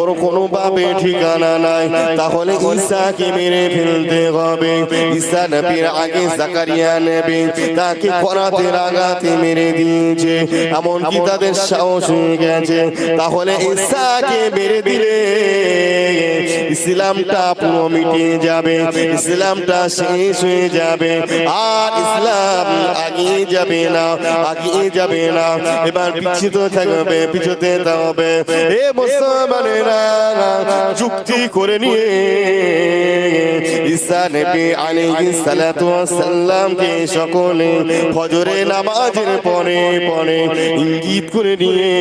ওর কোনোভাবে ঠিকানা নাই, তাহলে ঈসাকে মেরে ফেলতে হবে। ঈসা নবীর আগে জাকারিয়া নবী তাকে করাতের আঘাতে মেরে দিয়েছে, এমনকি তাদের সাহস হয়ে গেছে, তাহলে ঈসাকে মেরে দিলে ইসলামটা পুরো মিটে যাবে, ইসলামটা শেষ হয়ে যাবে, আর ইসলাম আগিয়ে যাবে না, আগিয়ে যাবে না, এবার পিছিয়ে থাকবে, পিছতে হবে। এ মুসলমানেরা যুক্তি করে নিয়ে ঈসা নবী আলাইহিস সালাতু ওয়াস সালামকে সকলে ফজরের নামাজের পরে পরে ইঙ্গিত করে নিয়ে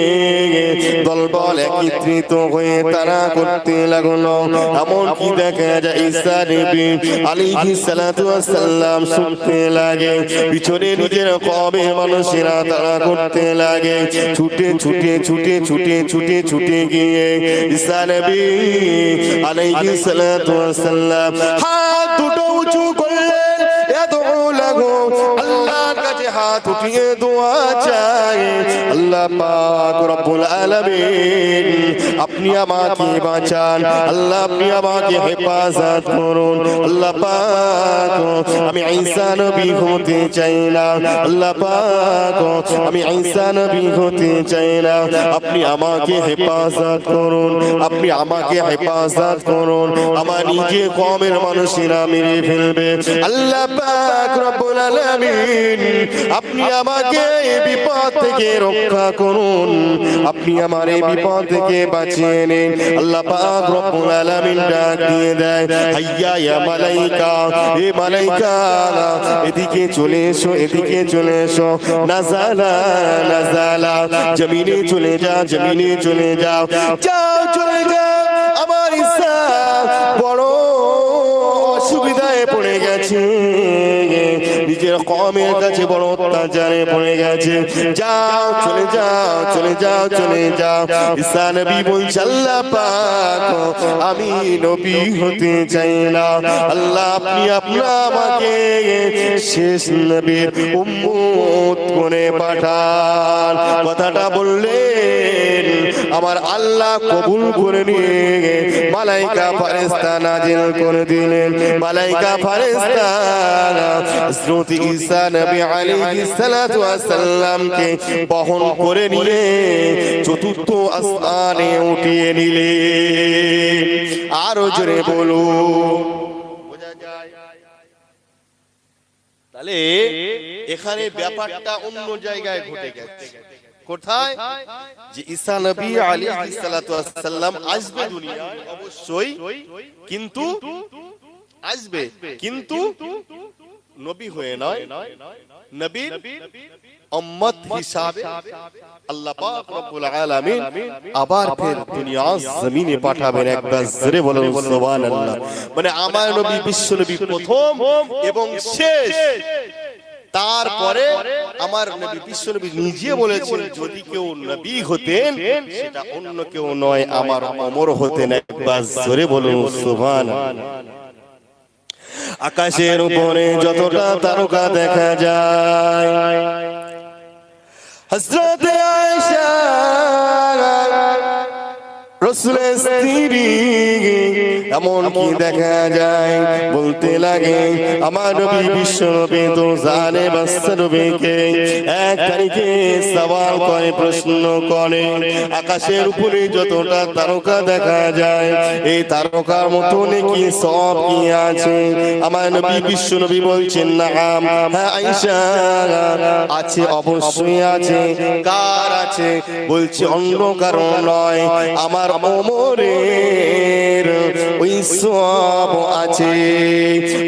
দলবল একত্রিত হয়ে তারা করতে লাগলো। এমনকি দেখা যায় ঈসা নবী আলাইহিস সালাতু ওয়াস সালাম শুনতে লাগে, পিছনে নিজের কওমের মানুষেরা তারা করতে লাগে, ছুটে ছুটে ছুটে ছুটে ছুটে ছুটে গিয়ে ঈসা নবী আলাইহিস সালাতু ওয়াস সালাম হাত দুটো উঁচু করলেন, ইয়াদউ লাহু, আল্লাহর কাছে হাত উঠিয়ে দোয়া চায়, আল্লাহ পাক রব্বুল আলামিন আপনি আমাকে বাঁচান, আল্লাহ আপনি আমাকে হেফাজত করুন, আল্লাহ পাক আমি ঈসা নবী হতে চাই না, আল্লাহ পাক আমি ঈসা নবী হতে চাই না, আপনি আমাকে হেফাজত করুন, আপনি আমাকে হেফাজত করুন, আমার নিজে কওমের মানুষেরা মেরে ফেলবে, আল্লাহ পাক রব্বুল আলামিন আপনি আমাকে এই বিপদ থেকে রক্ষা করুন, আপনি আমার এই বিপদ থেকে বাঁচিয়ে নিন। আল্লাহ পাক রব্বুল আলামিন ডাক দিয়ে দেয়, হাইয়া ইয়া মালাইকা, এ মালাইকা এদিকে চলে এসো, এদিকে চলে এসো, নাজালা নাজালা, জমিনে চলে যাও, জমিনে চলে যাও, যাও চলে যাও, আমার ঈসা বড় অসুবিধায় পড়ে গেছে, নিজের কওমের কাছে বড় অত্যাচারে পড়ে গেছে, যাও চলে যাও, চলে যাও, চলে যাও। ঈসা নবী বলছে, আল্লাহ পাক আমি নবী হতে চাই না, আল্লাহ আপনি আমাকে শেষ নবীর উম্মত করে পাঠান। কথাটা বললেন, আমার আল্লাহ কবুল করে নিয়ে মালাইকা ফেরেশতা নাজিল করে দিলেন, মালাইকা ফেরেশতা হযরত ঈসা নবী আলাইহিস সালাতু ওয়াস সালামকে বহন করে নিয়ে চতুর্থ আসমানে উঠিয়ে নিলেন। আরো জোরে বলুন, বোঝা যায়? তাহলে এখানে ব্যাপারটা অন্য জায়গায় ঘটে গেছে। কোথায়? যে ঈসা নবী আলাইহিস সালাতু ওয়াস সালাম আসবে দুনিয়ায় অবশ্যই, কিন্তু আসবে, কিন্তু নবী হয়ে নয়, নবীর উম্মত হিসাবে আল্লাহ পাক রব্বুল আলামিন আবার ফের দুনিয়া জমিনে পাঠাবেন। একবার জোরে বলুন সুবহানাল্লাহ। মানে আমার নবী বিশ্ব নবী প্রথম এবং শেষ, তারপরে আমার নবী বিশ্ব নবী নিজে বলেছেন যদি কেউ নবী হতেন সেটা অন্য কেউ নয়, আমার ওমর হতেন। একবার জোরে বলুন সুবহানাল্লাহ। আকাশের উপরে যতটা তারকা দেখা যায়, হযরত আয়েশা রাসূলের স্ত্রী এমন কি দেখা যায়, বলতে লাগে আমার নবী বিশ্ব নবী তো জানে বাচ্চা নবীকে এক তারিখে সওয়াল করে, প্রশ্ন করে, আকাশের উপরে যতটা তারকা দেখা যায় এই তারকার মতো নাকি সব কি আছে? আমার নবী বিশ্ব নবী বলছেন নাম, হ্যাঁ আয়েশা আছে, অবশ্যই আছে। কার আছে? বলছে অন্য কারণ নয়, আমার ওমরের ওই সওয়াব আছে।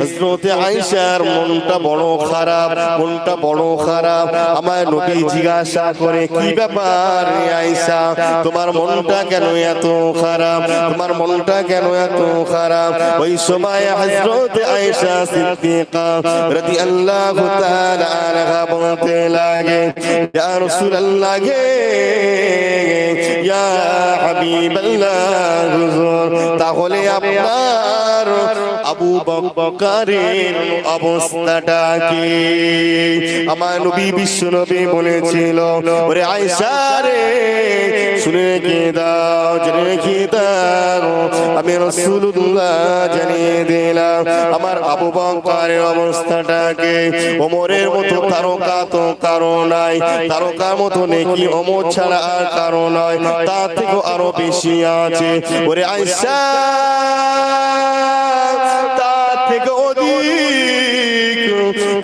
হযরত আয়েশার মনটা বড় খারাপ, মনটা বড় খারাপ। আমার নবী জিজ্ঞাসা করে কি ব্যাপার রে আয়েশা, তোমার মনটা কেন এত খারাপ, তোমার মনটা কেন এত খারাপ? ওই সময় হযরত আয়েশা সিদ্দিকা রাদিয়াল্লাহু তাআলা আনহা বলতে লাগে, ইয়া রাসূলুল্লাহ, ইয়া হাবিব আল্লাহ হুজুর, তাহলে আপনার আবু বকরের অবস্থাটা কি? আমার নবী বিশ্ব নবী বলেছিল, ওরে আয়েশা রে শুনে রেখে দাও, জেনে রেখে দাও, আমি রাসূলুল্লাহ জানিয়ে দিলাম আমার আবু বকরের অবস্থাটাকে। ওমরের মতো তারকা তো কারো নাই, তারকার মতো নেকি ওমর ছাড়া আর কারো নয়, তার থেকেও আরো বেশি আছে। ওরে আয়েশা তার থেকে অধিক।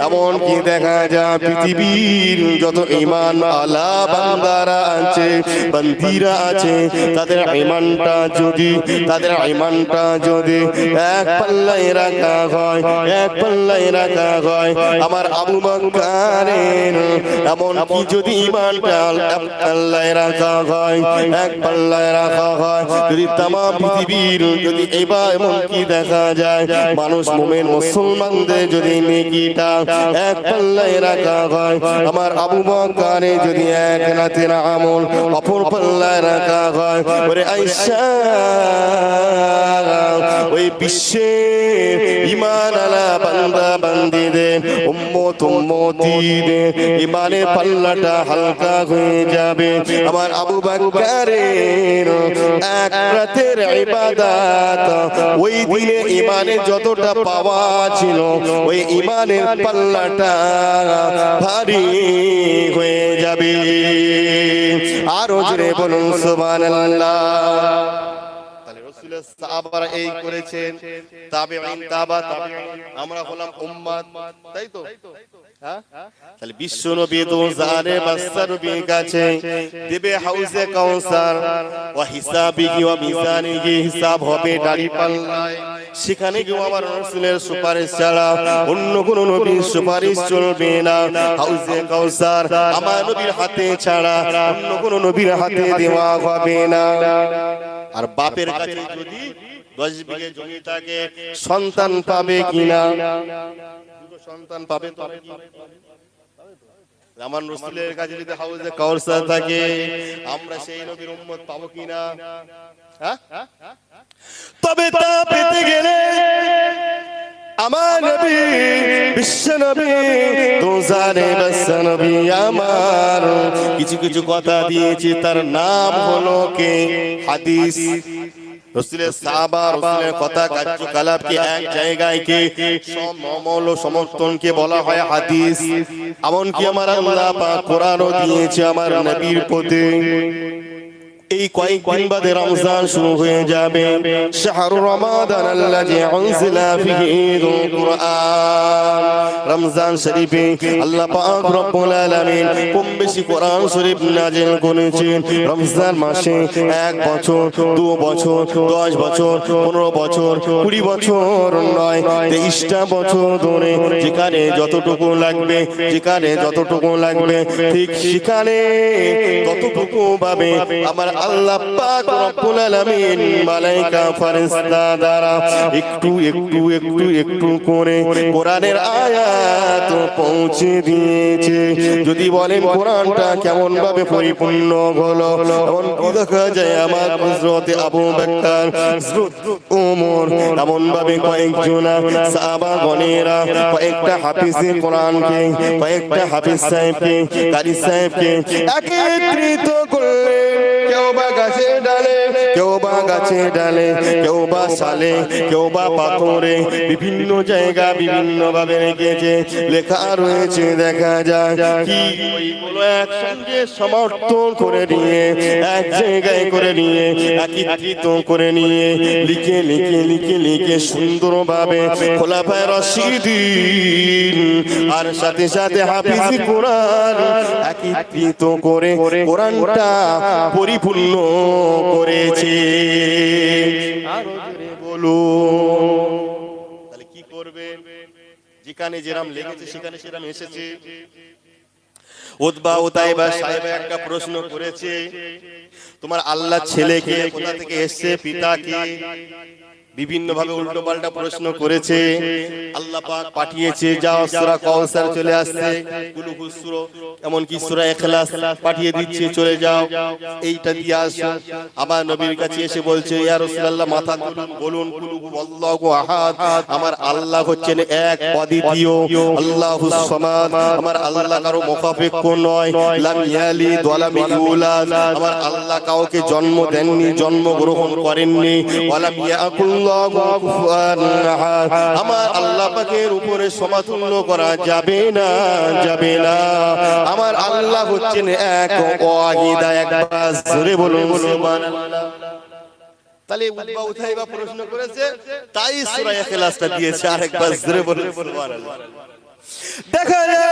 এমন কি দেখা যায় পৃথিবীর যত ঈমান আলা বান্দারা আছে, বান্দিরা আছে, তাদের ঈমানটা যদি এক পাল্লায় রাখা হয়, এক পাল্লায় রাখা হয় আমার আবু বকরের, এমন কি যদি ঈমানটা এক পাল্লায় রাখা হয়, এক পাল্লায় রাখা হয়, যদি তামাম পৃথিবীর যদি এবার এমন কি দেখা যায় মানুষ মুমিন মুসলমানদের যদি নেকিটা এক পাল্লায় রাখা হয়, আমার আবু বকরের যদি এক রাতের আমল অপর পাল্লায় রাখা হয়, ওরে আয়েশা ওই বিশ্বের ঈমান আলা বান্দা বান্দিদের উম্মত উম্মতিদের ঈমানের পাল্লাটা হালকা হয়ে যাবে। আমার আবু বকরের এক রাতের ইবাদত ওই দিনে ঈমানের যতটা পাওয়া ছিল, ওই ঈমানের পাল্লাটা ভারী হয়ে যাবে। আরো জোরে বলুন সুবহানাল্লাহ। সাহাবারা এই করেছেন, তাবেঈন তাবা তাবেঈন, আমরা হলাম উম্মত, তাই তো? হ্যাঁ, তাহলে বিশ্ব নবী দোজারে বাদশা নবীর কাছে দেবে হাউজে কাউসার, ওয়া হিসাবিহি ওয়া মিজানিহি, হিসাব হবে দাড়ি পাল্লায়। সেখানে গিয়ে আমার রাসূলের সুপারিশ ছাড়া অন্য কোন নবীর সুপারিশ চলবে না। হাউজে কাউসার আমার নবীর হাতে ছাড়া অন্য কোন নবীর হাতে দেওয়া হবে না। আর বাপের কাছে যদি 10 বিঘে জমি থাকে, সন্তান পাবে কিনা? দুটো সন্তান পাবে তো। আমার রাসূলের কাছে যদি হাউজে কাউসার থাকে, আমরা সেই নবীর উম্মত পাবো কিনা? হ্যাঁ, তবে তা পেতে গেলে আমার নবী বিশ্ব নবী দোজারে বাদশা নবী আমার কিছু কিছু কথা দিয়েছে, তার নাম হলো কে হাদিস। রাসূলের সাহাবা রাসূলের কথা কার্যকলাপকে এক জায়গায় কে সমমল সমর্থনকে বলা হয় হাদিস। এমনকি আমার আল্লাহ পাক কোরআনও দিয়েছে আমার নবীর পথে। এই কয়েকদিন বাদে রমজান শুরু হয়ে যাবে। শাহরু রমাদান আল্লাযী উনজিলা ফীহিল কুরআন। রমজান শরীফে আল্লাহ পাক রব্বুল আলামিন কম বেশি কোরআন শরীফ নাযিল করেছেন। রমজান মাসে 1 বছর, 2 বছর, 10 বছর, 15 বছর, 20 বছর নয়, 23টা বছর ধরে যেখানে যতটুকু লাগবে, যেখানে যতটুকু লাগবে ঠিক সেখানে ততটুকু ভাবে আমার আল্লাহ পাক রব্বুল আলামিন মালায়েকা ফেরেশতা দ্বারা একটু একটু একটু একটু করে কোরআনের আয়াত পৌঁছে দিয়েছে। যদি বলেন কোরআনটা কেমন ভাবে পরিপূর্ণ হলো, এমন দেখা যায় আমার হযরত আবু বকর, হযরত ওমর, এমন ভাবে কয়েকজন সাহাবা গণেরা কয়েকটা হাফিজে কোরআনকে, কয়েকটা হাফিজ সাহেবকে, কারি সাহেবকে একত্রিত করলেন। কেউ বা গাছে ডালে, কেউ বা গাছে ডালে, কেউ বা সালে, কেউ বা পাথরে, বিভিন্ন জায়গা বিভিন্ন ভাবে রেখেছে, লেখা রয়েছে। দেখা যায় কি ওইগুলো একসঙ্গে সমর্থন করে নিয়ে, এক জায়গায় করে নিয়ে, একত্রিত করে নিয়ে, লিখে লিখে লিখে লিখে সুন্দরভাবে খোলাফায়ে রাশিদিন আর সাথে সাথে হাফিজ কোরআন একত্রিত করে কোরআনটা পরিপূর্ণ করেছে। আরো জোরে বলুন। তাহলে কি করবে? যেখানে যেরাম লেগেছে সেখানে সেরাম এসেছে। উতবা উতাইবা সাহেব একটা প্রশ্ন করেছে, তোমার আল্লাহ ছেলেকে কোথা থেকে এসেছে, পিতা কে? বিভিন্ন ভাবে উল্টো পাল্টা প্রশ্ন করেছে, আল্লাহ পাক পাঠিয়েছে যাও সূরা কাউসার চলে আসছে, কুলুহুস সূরা এমনকি সূরা ইখলাস পাঠিয়ে দিচ্ছে চলে যাও এইটা দিয়ে আসো। আবার নবীর কাছে এসে বলছে ইয়া রাসূলুল্লাহ মাথা তুলুন বলুন কুলহু আল্লাহু আহাদ, আমার আল্লাহ হচ্ছেন এক অদ্বিতীয়, আল্লাহুস সামাদ, আমার আল্লাহ কারো মুখাপেক্ষ নয়, লাম ইয়ালিদ ওয়া লাম ইউলাদ, আমার আল্লাহ কাউকে জন্ম দেননি, জন্ম গ্রহণ করেননি, ওয়া লাম ইয়াকুল আমার আল্লাহ পাকের উপরে সমতুল্য করা যাবে না, যাবে না। আমার আল্লাহ হচ্ছেন এক ওয়াহিদ, একবার জোরে বলুন সুবহানাল্লাহ। তাহলে উতবা উতাইবা প্রশ্ন করেছে, তাই সূরা ইখলাসটা দিয়েছে, আরেকবার জোরে বলুন সুবহানাল্লাহ। দেখা যায়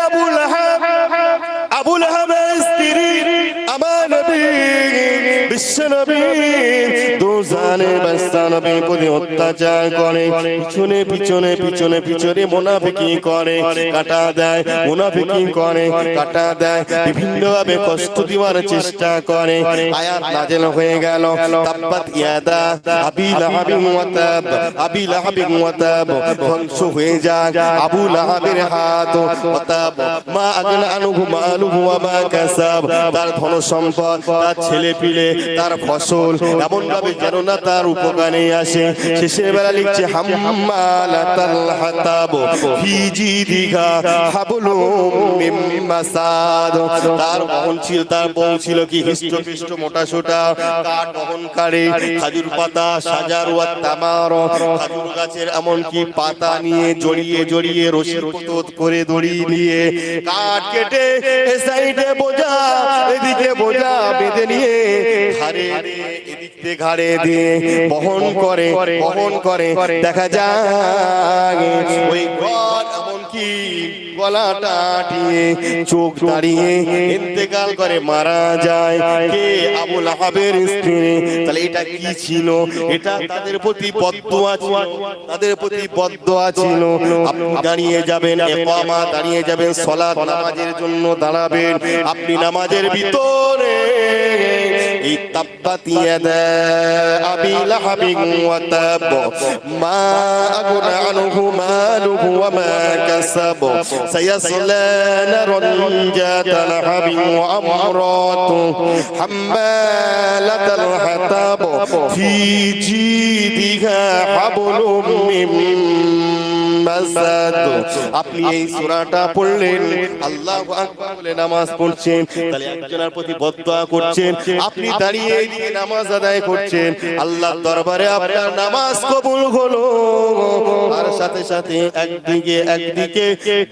আবু লাহাবের স্ত্রী আমার নবী বিশ্ব নবী দুজানে বাদশা নবী প্রতি অত্যাচার করে, পিছনে পিছনে পিছনে পিছনে মুনাফিকি করে, কাটা দেয়, মুনাফিকি করে, কাটা দেয়, বিভিন্ন ভাবে কষ্ট দিবার চেষ্টা করে। আয়াত নাযিল হয়ে গেল তাব্বাত ইয়াদা আবি লাহাবিন ওয়া তাব, আবি লাহাবিন ওয়া তাব, ধ্বংস হয়ে যাক আবু লাহাবের হাত, ওয়া তাব মা আগনা আনহু মালুহু ওয়া মা কাসাব, তার ধন সম্পদ, তার ছেলে পিলে, তার ফসল এমন ভাবে যেন না তার উপকারে আসে। শেষের বেলা লিখছে হাম্মালাতাল হাতাব ফি জিদিহা হাবলুম মিন মাসাদ, তার বহন ছিল, তার বউ ছিল কি হিষ্টপিষ্ট মোটা সোটা, কাঠ বহনকারী, খাজুর পাতা সাজার ওয়া তামার, খাজুর গাছের এমন কি পাতা নিয়ে জড়িয়ে জড়িয়ে রশির পতত করে দড়ি নিয়ে কাঠ কেটে এ সাইডে বোঝা এদিকে বোঝা বেঁধে নিয়ে ঘাড়ে এদিক থেকে ঘাড়ে দিয়ে বহন করে, বহন করে। দেখা যায় ওই ঘর এমনকি গলাটা আটিয়ে চোখ দাঁড়িয়ে ইন্তেকাল করে মারা যায় কে? আবু লাহাবের স্ত্রী। তাহলে এটা কি ছিল? এটা তাদের প্রতি বদদুয়া ছিল, তাদের প্রতি বদদুয়া ছিল। আপনি দাঁড়িয়ে যাবেন, ইকামা দাঁড়িয়ে যাবেন, সালাত নামাজের জন্য দাঁড়াবেন, আপনি নামাজের ভিতরে এই তাব্বাত ইয়াদা আবি লাহাবিন ওয়া তাব মা আগনা আনহু মালুহু ওয়া মা কাসাব সায়াসলা নারান যাতা লাহাবিন ওয়া আমরাতুহু হাম্মালাতাল হাতাব ফি জিদিহা হাবলুম মিন মাসাদ। আপনি এই সূরাটা পড়লেন, আল্লাহু আকবার বলে নামাজ পড়ছেন, তাহলে একজনের প্রতি বদদুয়া করছেন, আপনি দাঁড়িয়ে এইদিকে নামাজ আদায় করছেন, আল্লাহর দরবারে আপনার নামাজ কবুল হলো। আর সাথে সাথে একদিকে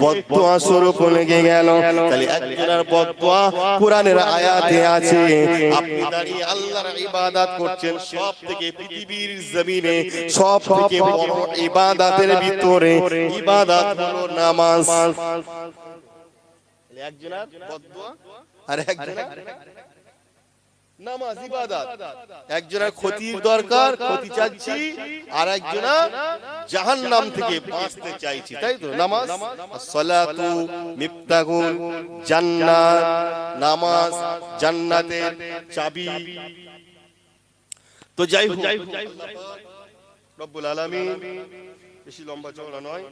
বদদুয়া স্বরূপ লেগে গেল। তাহলে একজনের বদদুয়া কোরআনের আয়াতে আছে। আপনি দাঁড়িয়ে আল্লাহর ইবাদত করছেন, সব থেকে পৃথিবীর জমিনে সব থেকে বড় ইবাদতের ভিতরে ইবাদত হলো নামাজ। একজনের বদদুয়া আর একজনের নামাজ ইবাদত। একজনের ক্ষতির দরকার, ক্ষতি চাচ্ছি, আর একজনা জাহান্নাম থেকে বাঁচতে চাইছি, তাই তো? নামাজ সালাতু মিফতাহুল জান্নাত, নামাজ জান্নাতের চাবি। তো যাই হোক, রব্বুল আলামিন বেশি লম্বা চওড়া নয়,